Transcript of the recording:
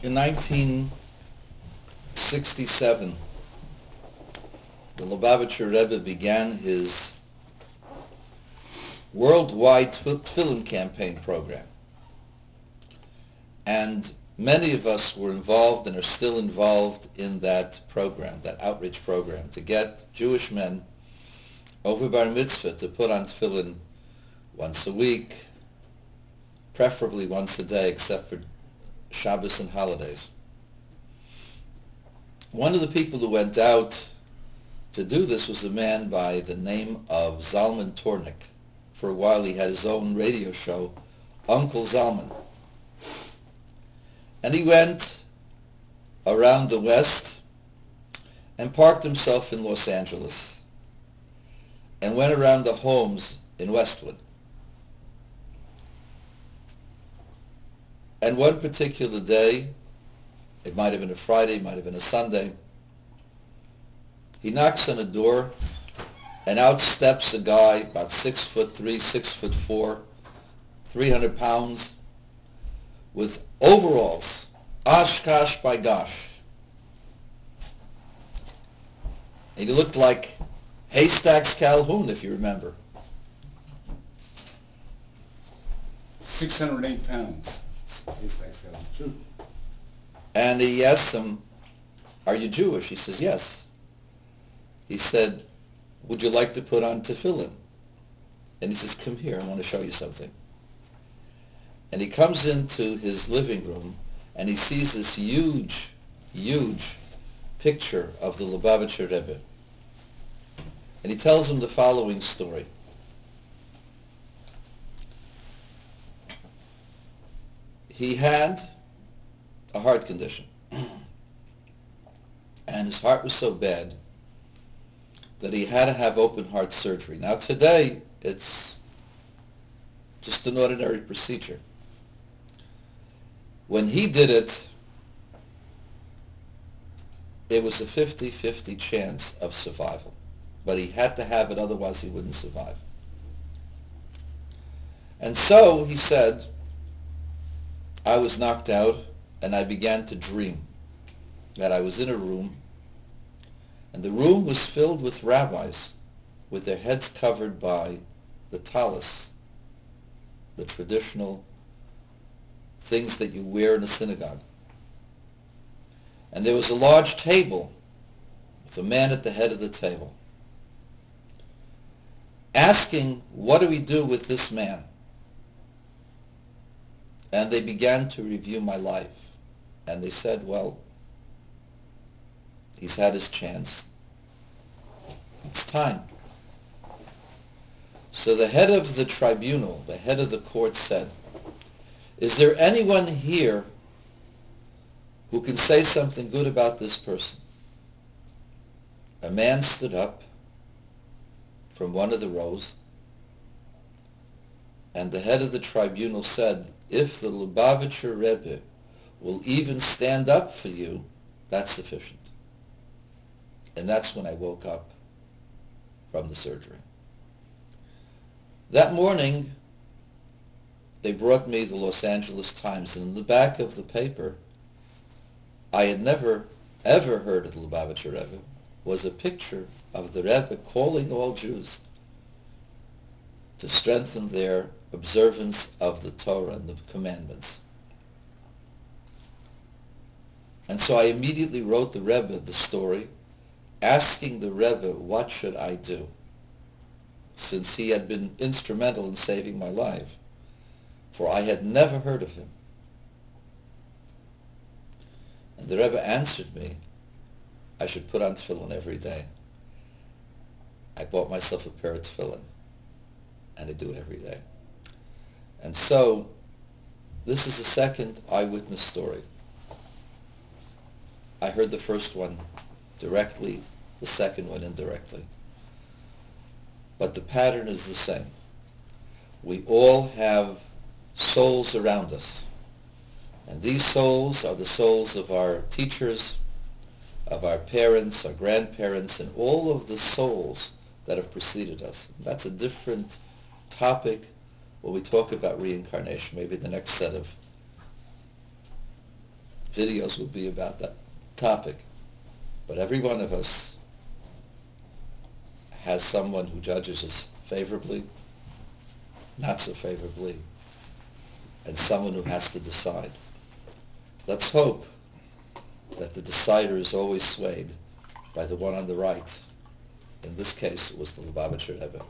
In 1967, the Lubavitcher Rebbe began his worldwide tefillin campaign program. And many of us were involved and are still involved in that program, that outreach program, to get Jewish men over bar mitzvah to put on tefillin once a week, preferably once a day, except for Shabbos and holidays. One of the people who went out to do this was a man by the name of Zalman Tornik. For a while he had his own radio show, Uncle Zalman. And he went around the West and parked himself in Los Angeles and went around the homes in Westwood. And one particular day, it might have been a Friday, it might have been a Sunday, he knocks on a door and out steps a guy about 6'3", 6'4", 300 pounds, with overalls, Oshkosh by gosh. And he looked like Haystacks Calhoun, if you remember. 608 pounds. Haystacks Calhoun. True. And he asked him, "Are you Jewish?" He says, "Yes." He said, "Would you like to put on tefillin?" And he says, "Come here, I want to show you something." And he comes into his living room and he sees this huge, huge picture of the Lubavitcher Rebbe. And he tells him the following story. He had a heart condition. And his heart was so bad that he had to have open heart surgery. Now today, it's just an ordinary procedure. When he did it, it was a 50-50 chance of survival. But he had to have it, otherwise he wouldn't survive. And so, he said, I was knocked out and I began to dream that I was in a room, and the room was filled with rabbis with their heads covered by the talis, the traditional things that you wear in a synagogue. And there was a large table with a man at the head of the table, asking, what do we do with this man? And they began to review my life. And they said, well, he's had his chance. It's time. So the head of the tribunal, the head of the court said, is there anyone here who can say something good about this person? A man stood up from one of the rows, and the head of the tribunal said, if the Lubavitcher Rebbe will even stand up for you, that's sufficient. And that's when I woke up from the surgery. That morning, they brought me the Los Angeles Times, and in the back of the paper, I had never, ever heard of the Lubavitcher Rebbe, was a picture of the Rebbe calling all Jews to strengthen their observance of the Torah and the commandments. And so I immediately wrote the Rebbe the story, asking the Rebbe, what should I do? Since he had been instrumental in saving my life, for I had never heard of him. And the Rebbe answered me, I should put on tefillin every day. I bought myself a pair of tefillin, and I do it every day. And so, this is the second eyewitness story. I heard the first one directly, the second one indirectly. But the pattern is the same. We all have souls around us. And these souls are the souls of our teachers, of our parents, our grandparents, and all of the souls that have preceded us. That's a different topic when we talk about reincarnation, maybe the next set of videos will be about that topic. But every one of us has someone who judges us favorably, not so favorably, and someone who has to decide. Let's hope that the decider is always swayed by the one on the right. In this case, it was the Lubavitcher Rebbe.